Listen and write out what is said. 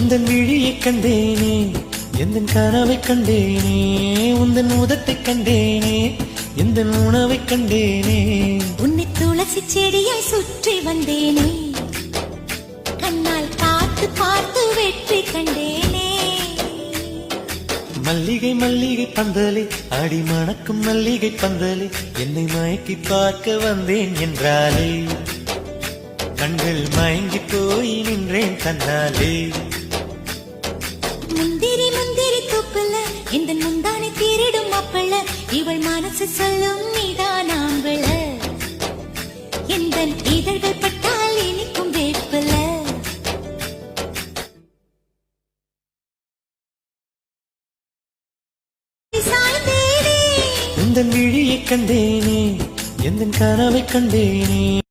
உந்தன் விழியைக் கண்டேனே, எந்தன் கனவைக் கண்டேனே, உந்தன் உதட்டைக் கண்டேனே, எந்தன் உணவைக் கண்டேனே. உன்னை துளசி செடியாய் சுற்றி வந்தேனே, கண்ணால் பார்த்து பார்த்து வெற்றி கண்டேனே. மல்லிகை மல்லிகை பந்தலே, அடி மணக்கும் மல்லிகை பந்தலே, என்னை மயக்கி பார்க்க வந்தேன் என்றாலே, கண்கள் மயங்கி போய் நின்றேன் தன்னாலே. முந்திரி முந்திரி தூப்புல இந்த முந்தானை திருடும் மாப்பிள்ள, இவள் மனசு சொல்லும் நீதான் ஆம்பள, எந்த இதழ்கள் பட்டால் இனிக்கும் வேப்பில. உந்தன் விழியைக் கண்டேனே, எந்தன் கனவைக் கண்டேனே.